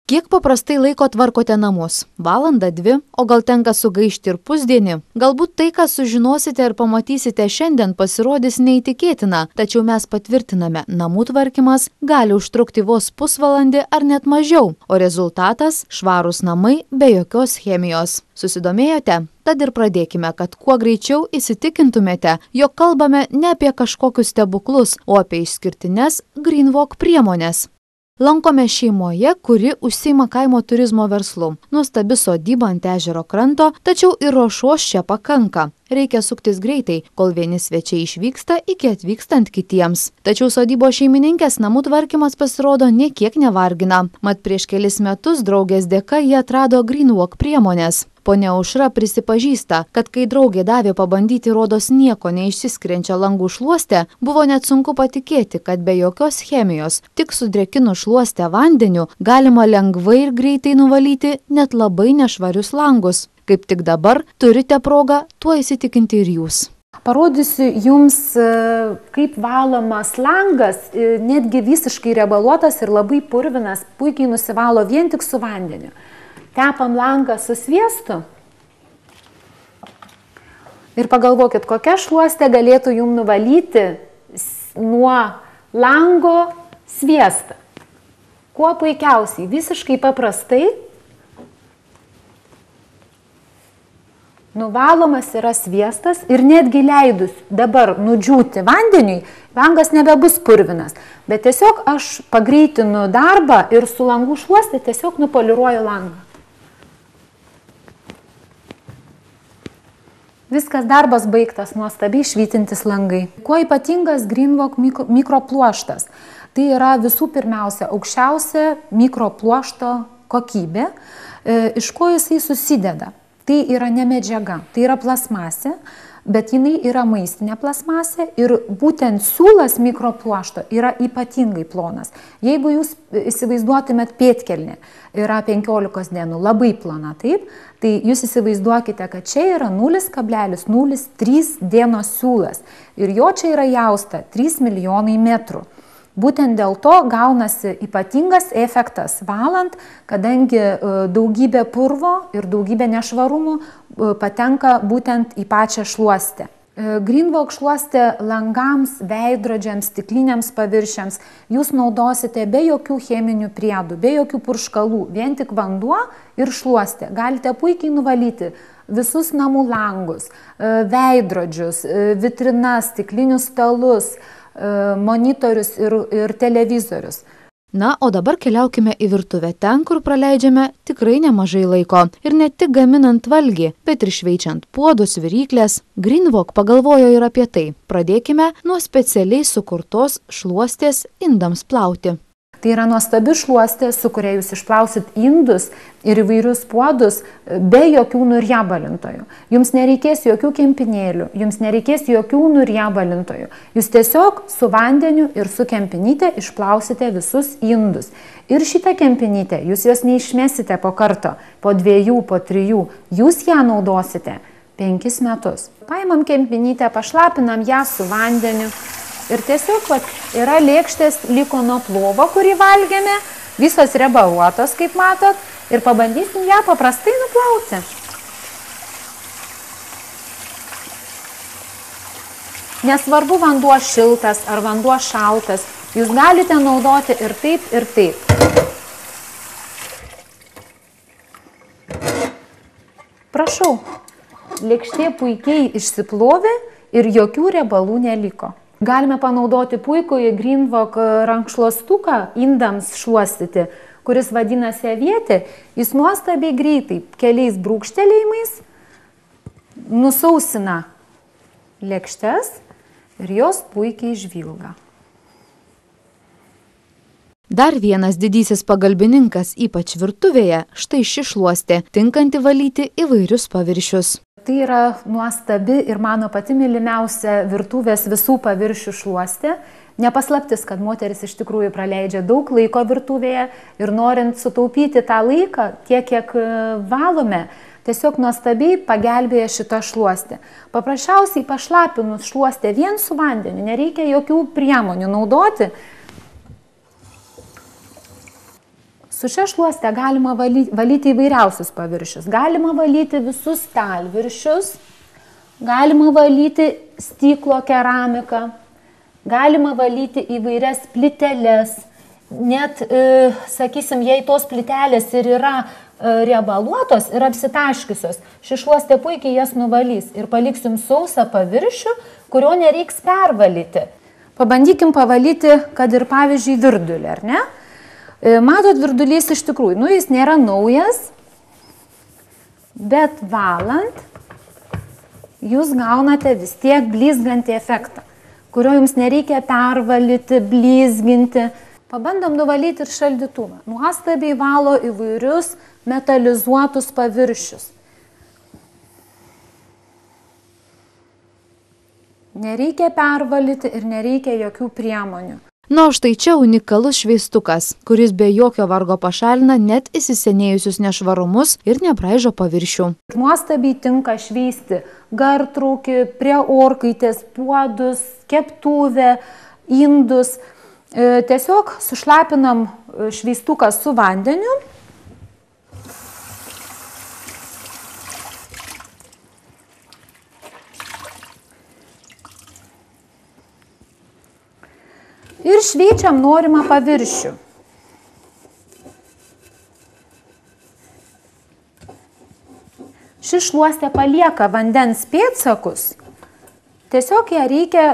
Kiek paprastai laiko tvarkote namus? Valandą, 2, o gal tenka sugaišti ir pusdienį? Galbūt tai, ką sužinosite ir pamatysite šiandien, pasirodys neįtikėtina, tačiau mes patvirtiname, namų tvarkymas gali užtrukti vos pusvalandį ar net mažiau, o rezultatas – švarūs namai be jokios chemijos. Susidomėjote? Tad ir pradėkime, kad kuo greičiau įsitikintumėte, jog kalbame ne apie kažkokius stebuklus, o apie išskirtines Greenwalk priemones. Lankome šeimoje, kuri užsiima kaimo turizmo verslu. Nuostabi sodyba ant ežero kranto, tačiau ir ruošos čia pakanka. Reikia suktis greitai, kol vieni svečiai išvyksta iki atvykstant kitiems. Tačiau sodybos šeimininkės namų tvarkymas pasirodo nė kiek nevargina. Mat prieš kelis metus draugės dėka jie atrado Greenwalk priemones. Ponia Aušra prisipažįsta, kad kai draugė davė pabandyti rodos nieko neišsiskiriančią langų šluostę, buvo net sunku patikėti, kad be jokios chemijos, tik sudrėkinus šluostę vandeniu, galima lengvai ir greitai nuvalyti net labai nešvarius langus. Kaip tik dabar turite progą tuo įsitikinti ir jūs. Parodysiu jums, kaip valomas langas, netgi visiškai riebaluotas ir labai purvinas, puikiai nusivalo vien tik su vandeniu. Tepam langą su sviestu ir pagalvokit, kokia šluostė galėtų jums nuvalyti nuo lango sviestą. Kuo puikiausiai, visiškai paprastai, nuvalomas yra sviestas ir netgi leidus dabar nudžiūti vandeniui, langas nebebus purvinas. Bet tiesiog aš pagreitinu darbą ir su langų šluostė tiesiog nupoliruoju langą. Viskas, darbas baigtas, nuostabiai švytintis langai. Kuo ypatingas Greenwalk mikropluoštas? Tai yra visų pirmiausia aukščiausia mikropluošto kokybė, iš ko jisai susideda. Tai yra ne medžiaga, tai yra plasmasė, bet jinai yra maistinė plasmasė ir būtent siūlas mikropluošto yra ypatingai plonas. Jeigu jūs įsivaizduotumėt pėdkelnę, yra 15 dienų, labai plona, taip, tai jūs įsivaizduokite, kad čia yra 0,03 dienos siūlas ir jo čia yra jausta 3 milijonai metrų. Būtent dėl to gaunasi ypatingas efektas valant, kadangi daugybė purvo ir daugybė nešvarumų patenka būtent į pačią šluostę. Greenwalk šluostė langams, veidrodžiams, stikliniams paviršiams jūs naudosite be jokių cheminių priedų, be jokių purškalų, vien tik vanduo ir šluostė. Galite puikiai nuvalyti visus namų langus, veidrodžius, vitrinas, stiklinius stalus, monitorius ir televizorius. Na, o dabar keliaukime į virtuvę, ten, kur praleidžiame tikrai nemažai laiko. Ir ne tik gaminant valgį, bet ir šveičiant puodus, viryklės. Greenwalk pagalvojo ir apie tai. Pradėkime nuo specialiai sukurtos šluostės indams plauti. Tai yra nuostabi šluostė, su kuria jūs išplausit indus ir įvairius puodus be jokių nuriebalintojų. Jums nereikės jokių kempinėlių, jums nereikės jokių nuriebalintojų. Jūs tiesiog su vandeniu ir su kempinyte išplausite visus indus. Ir šitą kempinytę jūs jos neišmesite po karto, po 2, po 3. Jūs ją naudosite 5 metus. Paimam kempinytę, pašlapinam ją su vandeniu. Ir tiesiog yra lėkštės liko nuo plovo, kurį valgėme, visos riebaluotos, kaip matot, ir pabandysim ją paprastai nuplauti. Nesvarbu vanduo šiltas ar vanduo šaltas, jūs galite naudoti ir taip, ir taip. Prašau, lėkštė puikiai išsiplovė ir jokių riebalų neliko. Galime panaudoti puikųjį Greenwalk rankšluostuką indams šluostyti, kuris vadinasi avietė. Jis nuostabiai greitai keliais brūkštelėjimais nusausina lėkštes ir jos puikiai žvilga. Dar vienas didysis pagalbininkas, ypač virtuvėje, štai ši šluostė, tinkanti valyti įvairius paviršius. Tai yra nuostabi ir mano pati mylimiausia virtuvės visų paviršių šluostė. Nepaslaptis, kad moteris iš tikrųjų praleidžia daug laiko virtuvėje ir norint sutaupyti tą laiką, tiek kiek valome, tiesiog nuostabiai pagelbėja šitą šluostę. Paprasčiausiai pašlapinus šluostę vien su vandeniu, nereikia jokių priemonių naudoti. Su šia šluoste galima valyti įvairiausius paviršius. Galima valyti visus stalviršius, galima valyti stiklo keramiką, galima valyti įvairias plyteles. Net, sakysim, jei tos plytelės ir yra riebaluotos ir apsitaškiusios, ši šluostė puikiai jas nuvalys ir paliks jums sausą paviršių, kurio nereiks pervalyti. Pabandykim pavalyti, kad ir pavyzdžiui virdulį, ar ne? Matot, virdulys iš tikrųjų, jis nėra naujas, bet valant jūs gaunate vis tiek blizgantį efektą, kurio jums nereikia pervalyti, blizginti. Pabandom nuvalyti ir šaldytuvą. Nuostabiai valo įvairius metalizuotus paviršius. Nereikia pervalyti ir nereikia jokių priemonių. Na, o štai čia unikalus šveistukas, kuris be jokio vargo pašalina net įsisenėjusius nešvarumus ir nebraižo paviršių. Nuostabiai tinka šveisti gartraukį, prie orkaitės, puodus, keptuvę, indus. Tiesiog sušlapinam šveistuką su vandeniu. Ir šveičiam norimą paviršių. Ši šluostė palieka vandens pėdsakus, tiesiog ją reikia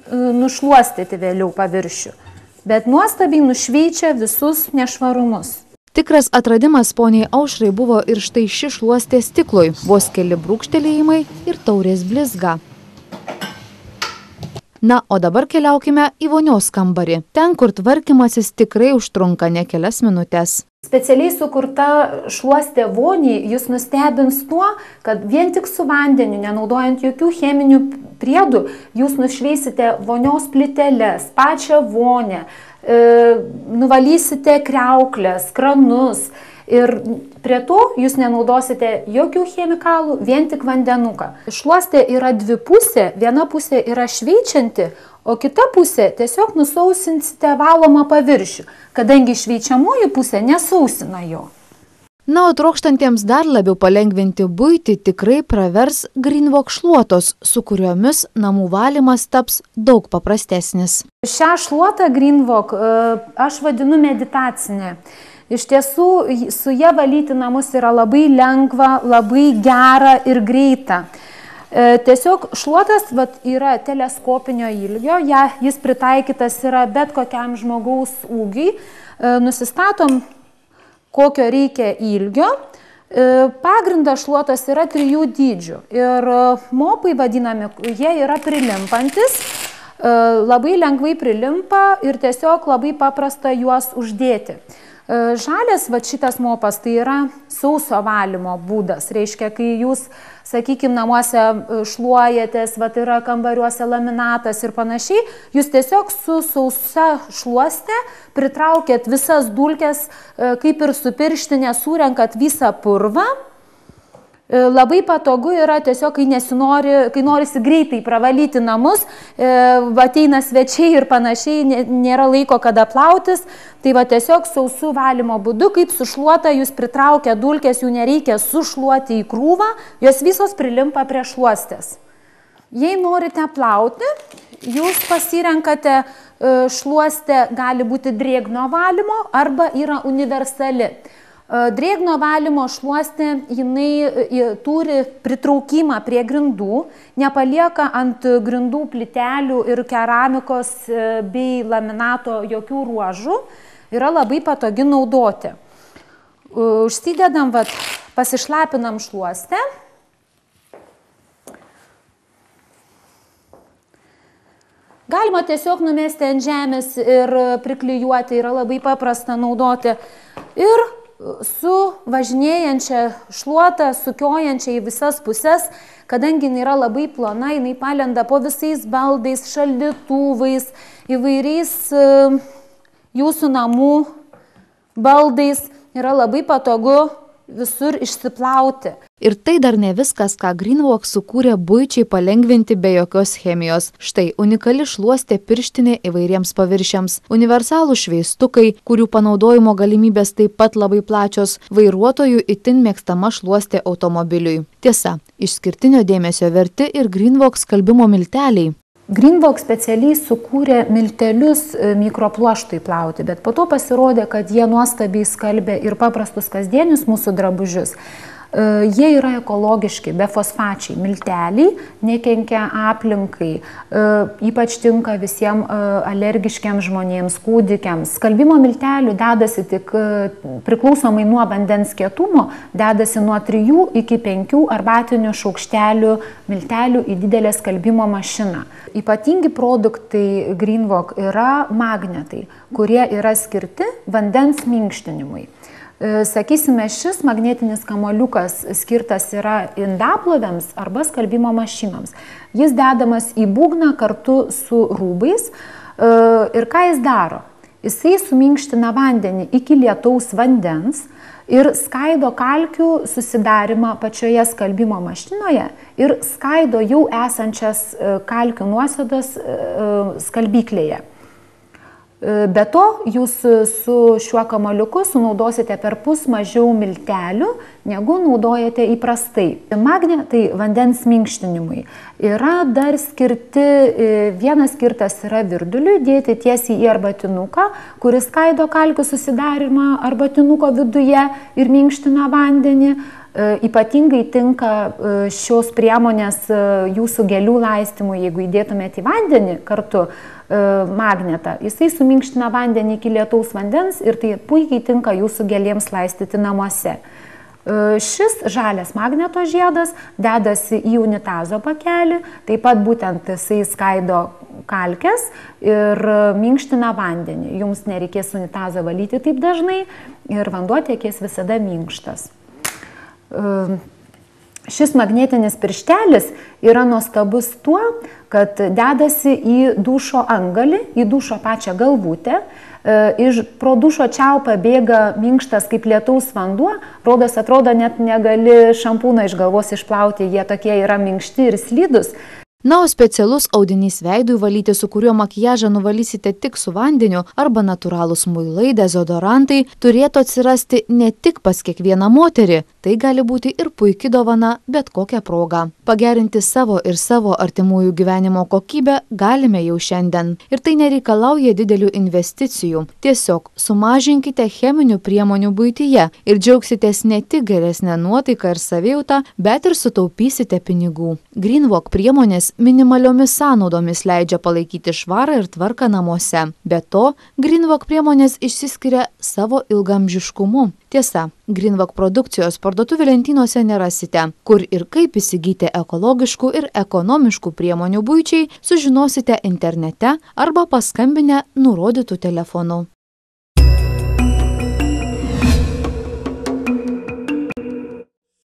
nušluostyti vėliau paviršių, bet nuostabiai nušveičia visus nešvarumus. Tikras atradimas poniai Aušrai buvo ir štai ši šluostė stiklui, vos keli brūkštelėjimai ir taurės blizga. Na, o dabar keliaukime į vonios kambarį, ten, kur tvarkymasis tikrai užtrunka ne kelias minutės. Specialiai sukurta šluostė voniai jūs nustebins tuo, kad vien tik su vandeniu, nenaudojant jokių cheminių priedų, jūs nušveisite vonios plyteles, pačią vonę, nuvalysite kriauklės, kranus ir prie to jūs nenaudosite jokių chemikalų, vien tik vandenuką. Šluostė yra dvipusė, viena pusė yra šveičianti, o kita pusė tiesiog nusausinsite valomą paviršių, kadangi šveičiamoji pusė nesausina jo. Na, o trokštantiems dar labiau palengvinti buitį tikrai pravers Greenwalk šluotos, su kuriomis namų valymas taps daug paprastesnis. Šią šluotą Greenwalk aš vadinu meditacinė. Iš tiesų, su ja valyti namus yra labai lengva, labai gera ir greita. Tiesiog šluotas yra teleskopinio ilgio, jis pritaikytas yra bet kokiam žmogaus ūgiui. Nusistatom, kokio reikia ilgio. Pagrindas šluotos yra 3 dydžių ir mopai vadinami, jie yra prilimpantis, labai lengvai prilimpa ir tiesiog labai paprasta juos uždėti. Žalias, šitas mopas, tai yra sauso valymo būdas. Reiškia, kai jūs, sakykime, namuose šluojatės, yra kambariuose laminatas ir panašiai, jūs tiesiog su sausa šluoste pritraukėt visas dulkes, kaip ir su pirštinė surenkat visą purvą. Labai patogu yra tiesiog, kai norisi greitai pravalyti namus, ateina svečiai ir panašiai, nėra laiko kada plautis, tai tiesiog sausų valymo būdu, kaip sušluota, jūs pritraukia dulkės, jų nereikia sušluoti į krūvą, jos visos prilimpa prie šluostės. Jei norite plauti, jūs pasirenkate šluostę, gali būti drėgno valymo arba yra universali. Drėgno valymo šluostė, jinai turi pritraukimą prie grindų, nepalieka ant grindų plytelių ir keramikos bei laminato jokių ruožų, yra labai patogi naudoti. Užsidedam, pasišlapinam šluostę. Galima tiesiog numesti ant žemės ir priklijuoti, yra labai paprasta naudoti. Ir su važinėjančia šluota, sukiojančia į visas puses, kadangi jinai yra labai plona, jinai palenda po visais baldais, šaldytuvais, įvairiais jūsų namų baldais, yra labai patogu visur išsiplauti. Ir tai dar ne viskas, ką Greenwalk sukūrė buičiai palengvinti be jokios chemijos. Štai unikali šluostė pirštinė įvairiems paviršiams, universalų šveistukai, kurių panaudojimo galimybės taip pat labai plačios, vairuotojų itin mėgstama šluostė automobiliui. Tiesa, išskirtinio dėmesio verti ir Greenwalk skalbimo milteliai. Greenwalk specialiai sukūrė miltelius mikropluoštui plauti, bet po to pasirodė, kad jie nuostabiai skalbė ir paprastus kasdienius mūsų drabužius. Jie yra ekologiški, befosfačiai, milteliai, nekenkia aplinkai, ypač tinka visiems alergiškiams žmonėms, kūdikiams. Skalbimo miltelių dedasi tik priklausomai nuo vandens kietumo, dedasi nuo 3 iki 5 arbatinių šaukštelių miltelių į didelę skalbimo mašiną. Ypatingi produktai Greenwalk yra magnetai, kurie yra skirti vandens minkštinimui. Sakysime, šis magnetinis kamuoliukas skirtas yra indaplovėms arba skalbimo mašinoms. Jis dedamas į būgną kartu su rūbais ir ką jis daro? Jisai suminkština vandenį iki lietaus vandens ir skaido kalkių susidarimą pačioje skalbimo mašinoje ir skaido jau esančias kalkių nuosėdas skalbyklėje. Be to, jūs su šiuo kamuoliuku sunaudosite perpus mažiau miltelių, negu naudojate įprastai. Magnetai vandens minkštinimui yra dar skirti, vienas skirtas yra virduliui, dėti tiesiai į arbatinuką, kuris skaido kalkių susidarimą arbatinuko viduje ir minkština vandenį. Ypatingai tinka šios priemonės jūsų gėlių laistymui, jeigu įdėtumėte į vandenį kartu magnetą. Jisai suminkština vandenį iki lietaus vandens ir tai puikiai tinka jūsų gėlėms laistyti namuose. Šis žalias magneto žiedas dedasi į unitazo pakelį, taip pat būtent jisai skaido kalkes ir minkština vandenį. Jums nereikės unitazo valyti taip dažnai ir vanduo tekės visada minkštas. Šis magnetinis pirštelis yra nuostabus tuo, kad dedasi į dušo angalį, į dušo pačią galvutę. Pro dušo čiaupą bėga minkštas kaip lietaus vanduo, rodos atrodo net negali šampūną iš galvos išplauti, jie tokie yra minkšti ir slidūs. Na, o specialus audinys veidui valyti, su kuriuo makiažą nuvalysite tik su vandeniu, arba natūralūs muilai, dezodorantai, turėtų atsirasti ne tik pas kiekvieną moterį, tai gali būti ir puiki dovana bet kokią progą. Pagerinti savo ir savo artimųjų gyvenimo kokybę galime jau šiandien. Ir tai nereikalauja didelių investicijų. Tiesiog sumažinkite cheminių priemonių buityje ir džiaugsitės ne tik geresnę nuotaiką ir savijautą, bet ir sutaupysite pinigų. Greenwalk priemonės minimaliomis sąnaudomis leidžia palaikyti švarą ir tvarką namuose. Be to, Greenwalk priemonės išsiskiria savo ilgaamžiškumu. Tiesa, Greenwalk produkcijos parduotuvių lentynose nerasite, kur ir kaip įsigyti ekologiškų ir ekonomiškų priemonių buičiai sužinosite internete arba paskambinę nurodytų telefonu.